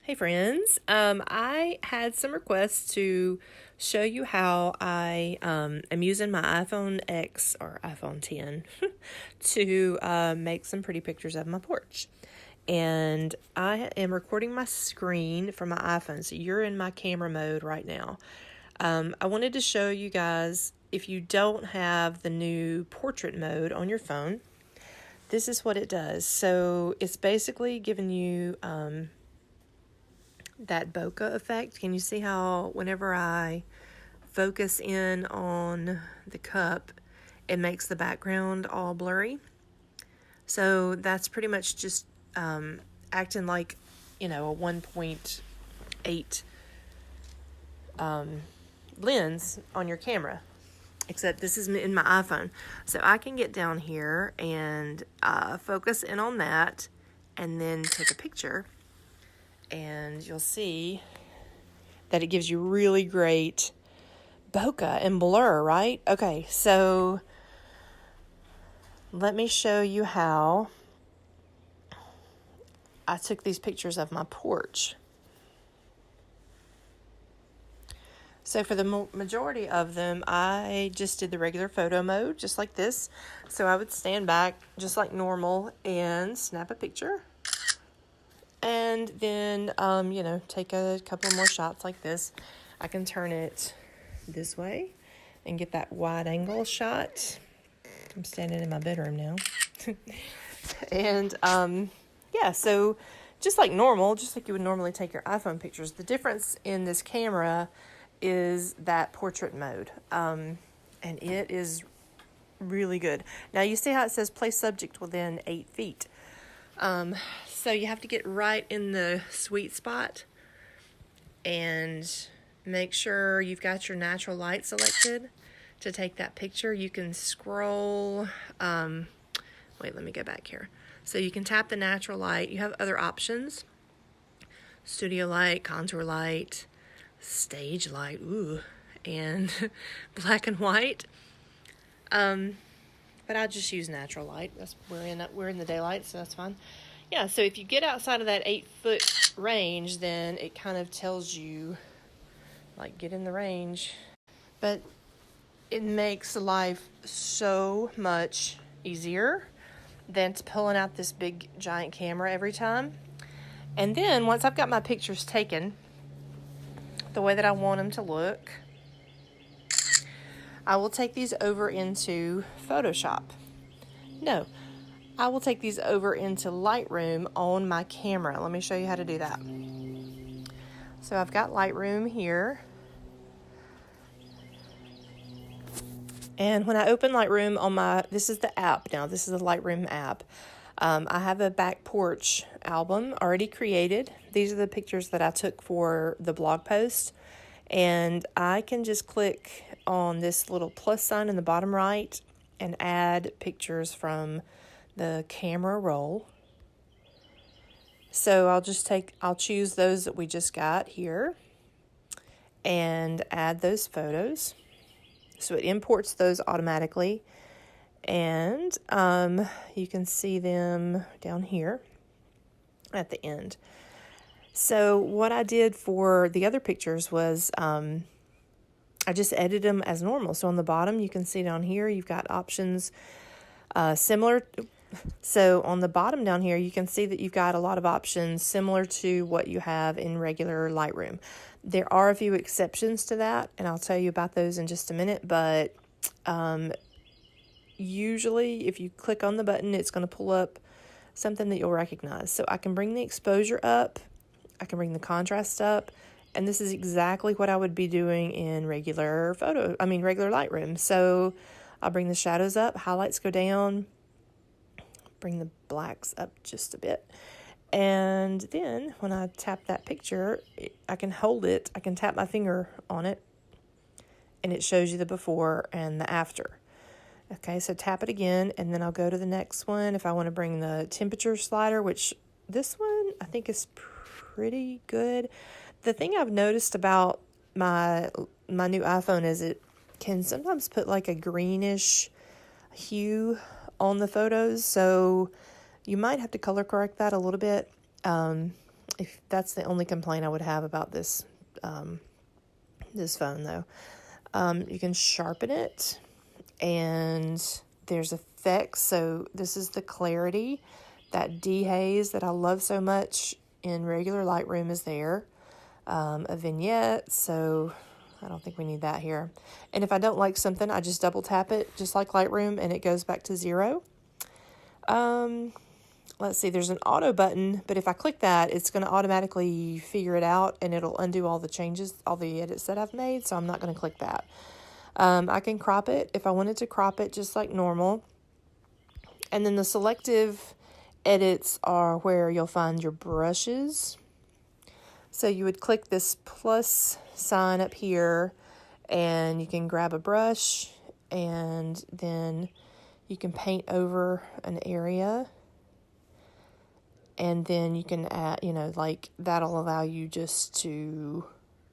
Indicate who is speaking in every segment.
Speaker 1: Hey friends, I had some requests to show you how I am using my iPhone X or iPhone 10 to make some pretty pictures of my porch. And I am recording my screen from my iPhone, so you're in my camera mode right now. I wanted to show you guys, if you don't have the new portrait mode on your phone, this is what it does. So it's basically giving you that bokeh effect. Can you see how whenever I focus in on the cup, it makes the background all blurry? So that's pretty much just acting like, a 1.8 lens on your camera, except this is in my iPhone. So I can get down here and focus in on that and then take a picture. And you'll see that it gives you really great bokeh and blur, right? Okay, so let me show you how I took these pictures of my porch. So for the majority of them, I just did the regular photo mode, just like this. So I would stand back just like normal and snap a picture. And then, take a couple more shots like this. I can turn it this way and get that wide angle shot. I'm standing in my bedroom now. And, so just like normal, just like you would normally take your iPhone pictures, the difference in this camera is that portrait mode. And it is really good. Now you see how it says place subject within 8 feet. So you have to get right in the sweet spot and make sure you've got your natural light selected to take that picture. You can scroll, let me go back here. So you can tap the natural light. You have other options: studio light, contour light, stage light, and black and white. But I just use natural light. We're in the daylight, so that's fine. Yeah, so if you get outside of that 8-foot range, then it kind of tells you, like, get in the range. But it makes life so much easier than pulling out this big giant camera every time. And then once I've got my pictures taken the way that I want them to look, I will take these over into Photoshop. No, I will take these over into Lightroom on my camera. Let me show you how to do that. So I've got Lightroom here. And when I open Lightroom this is the app now. This is the Lightroom app. I have a back porch album already created. These are the pictures that I took for the blog post. And I can just click on this little plus sign in the bottom right and add pictures from the camera roll. So I'll choose those that we just got here and add those photos. So it imports those automatically. And you can see them down here at the end. So what I did for the other pictures was I just edited them as normal. So on the bottom, you can see down here, you've got options similar. So on the bottom down here, you can see that you've got a lot of options similar to what you have in regular Lightroom. There are a few exceptions to that, and I'll tell you about those in just a minute. But usually, if you click on the button, it's going to pull up something that you'll recognize. So I can bring the exposure up. I can bring the contrast up. And this is exactly what I would be doing in regular Lightroom. So I'll bring the shadows up, highlights go down, bring the blacks up just a bit. And then when I tap that picture, I can hold it. I can tap my finger on it, and it shows you the before and the after. Okay, so tap it again, and then I'll go to the next one. If I want to bring the temperature slider, which this one I think is pretty good. The thing I've noticed about my new iPhone is it can sometimes put like a greenish hue on the photos, so you might have to color correct that a little bit. If that's the only complaint I would have about this this phone, though. You can sharpen it, and there's effects. So this is the clarity, that dehaze that I love so much in regular Lightroom is there. A vignette, so I don't think we need that here. And if I don't like something, I just double tap it, just like Lightroom, and it goes back to 0. Let's see, there's an auto button, but if I click that, it's going to automatically figure it out, and it'll undo all the changes, all the edits that I've made, so I'm not going to click that. I can crop it if I wanted to crop it just like normal. And then the selective edits are where you'll find your brushes. So you would click this plus sign up here, and you can grab a brush, and then you can paint over an area. And then you can add, like that'll allow you just to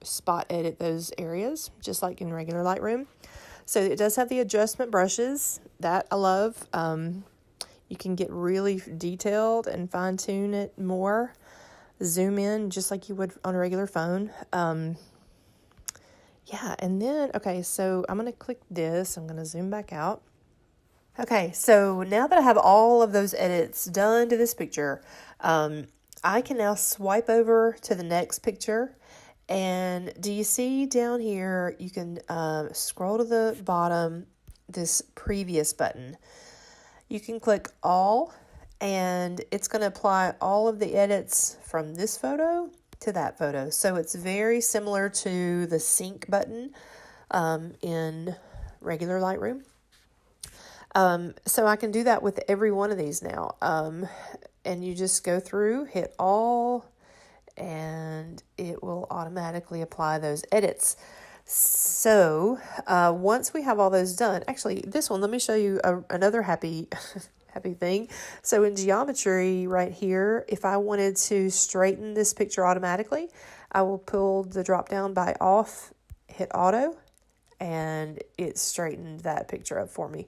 Speaker 1: spot edit those areas, just like in regular Lightroom. So it does have the adjustment brushes that I love. You can get really detailed and fine tune it more. Zoom in just like you would on a regular phone. Yeah, and then, okay, so I'm going to click this. I'm going to zoom back out. Okay, so now that I have all of those edits done to this picture, I can now swipe over to the next picture. And do you see down here, you can scroll to the bottom, this previous button. You can click all, and it's going to apply all of the edits from this photo to that photo. So it's very similar to the sync button in regular Lightroom. So I can do that with every one of these now. And you just go through, hit all, and it will automatically apply those edits. So once we have all those done, actually this one, let me show you another happy thing. So in geometry right here, if I wanted to straighten this picture automatically, I will pull the drop down by off, hit auto, and it straightened that picture up for me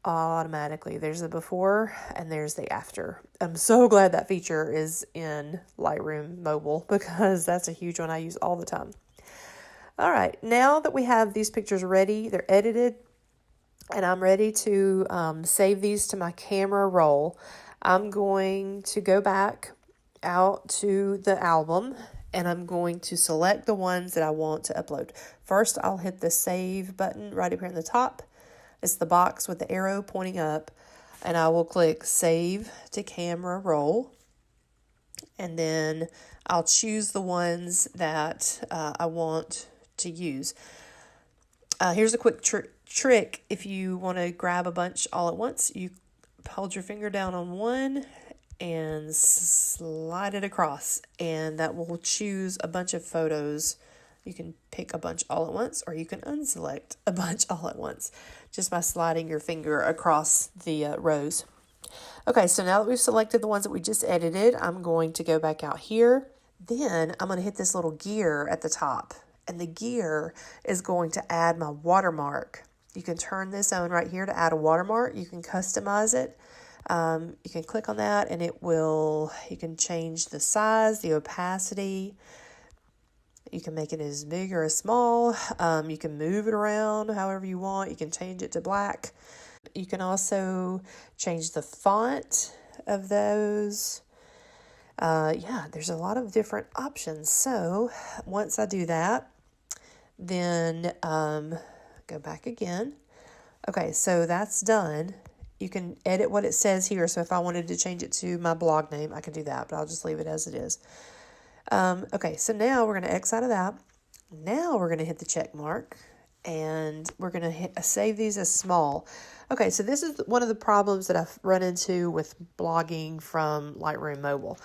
Speaker 1: automatically. There's the before and there's the after. I'm so glad that feature is in Lightroom Mobile, because that's a huge one I use all the time. All right, now that we have these pictures ready, they're edited, and I'm ready to save these to my camera roll, I'm going to go back out to the album, and I'm going to select the ones that I want to upload. First, I'll hit the save button right up here in the top. It's the box with the arrow pointing up, and I will click save to camera roll, and then I'll choose the ones that I want to use. Here's a quick trick. If you want to grab a bunch all at once, you hold your finger down on one and slide it across, and that will choose a bunch of photos. You can pick a bunch all at once, or you can unselect a bunch all at once just by sliding your finger across the rows. Okay, so now that we've selected the ones that we just edited, I'm going to go back out here. Then I'm going to hit this little gear at the top, and the gear is going to add my watermark. You can turn this on right here to add a watermark. You can customize it. You can click on that, and you can change the size, the opacity. You can make it as big or as small. You can move it around however you want. You can change it to black. You can also change the font of those. Yeah, there's a lot of different options. So once I do that, then go back again. Okay, so that's done. You can edit what it says here. So if I wanted to change it to my blog name, I can do that, but I'll just leave it as it is. Okay, so now we're going to X out of that. Now we're going to hit the check mark, and we're going to save these as small. Okay, so this is one of the problems that I've run into with blogging from Lightroom Mobile.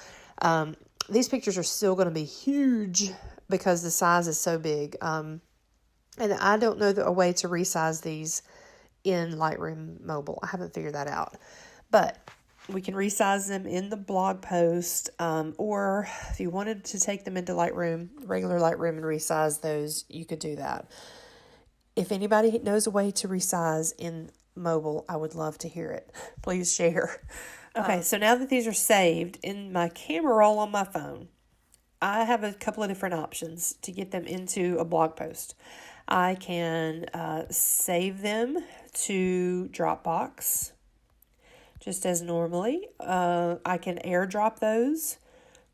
Speaker 1: These pictures are still going to be huge because the size is so big. And I don't know a way to resize these in Lightroom Mobile. I haven't figured that out. But we can resize them in the blog post, or if you wanted to take them into Lightroom, regular Lightroom, and resize those, you could do that. If anybody knows a way to resize in mobile, I would love to hear it. Please share. Okay, so now that these are saved in my camera roll on my phone, I have a couple of different options to get them into a blog post. I can save them to Dropbox, just as normally. I can airdrop those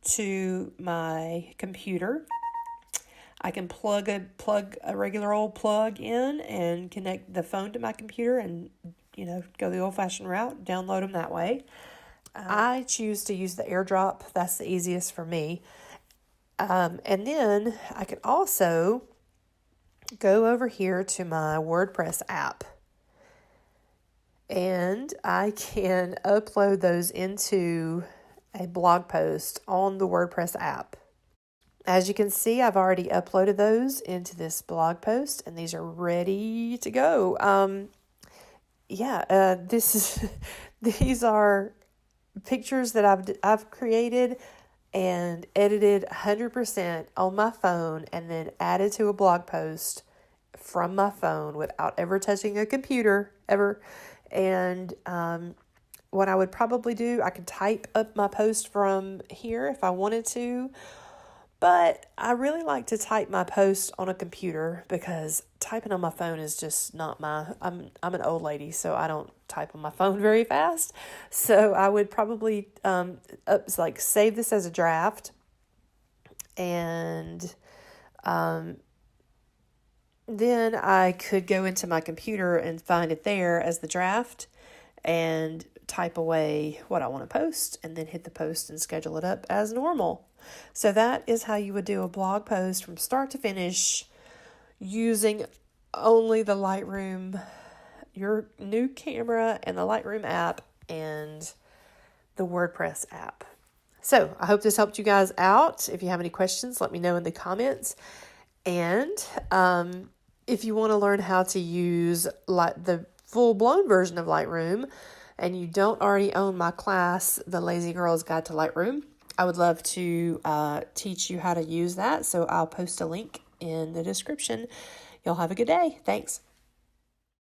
Speaker 1: to my computer. I can plug a regular old plug in and connect the phone to my computer and, go the old-fashioned route, download them that way. I choose to use the airdrop. That's the easiest for me. And then I can also go over here to my WordPress app, and I can upload those into a blog post on the WordPress app. As you can see, I've already uploaded those into this blog post, and these are ready to go. These are pictures that I've created and edited 100% on my phone and then added to a blog post from my phone without ever touching a computer ever. And what I would probably do, I could type up my post from here if I wanted to, but I really like to type my post on a computer because typing on my phone is just not I'm an old lady, so I don't type on my phone very fast. So I would probably save this as a draft, and then I could go into my computer and find it there as the draft and type away what I want to post and then hit the post and schedule it up as normal. So that is how you would do a blog post from start to finish using only the Lightroom, your new camera and the Lightroom app and the WordPress app. So I hope this helped you guys out. If you have any questions, let me know in the comments. And if you want to learn how to use the full-blown version of Lightroom and you don't already own my class, The Lazy Girl's Guide to Lightroom, I would love to teach you how to use that. So I'll post a link in the description. Y'all have a good day. Thanks.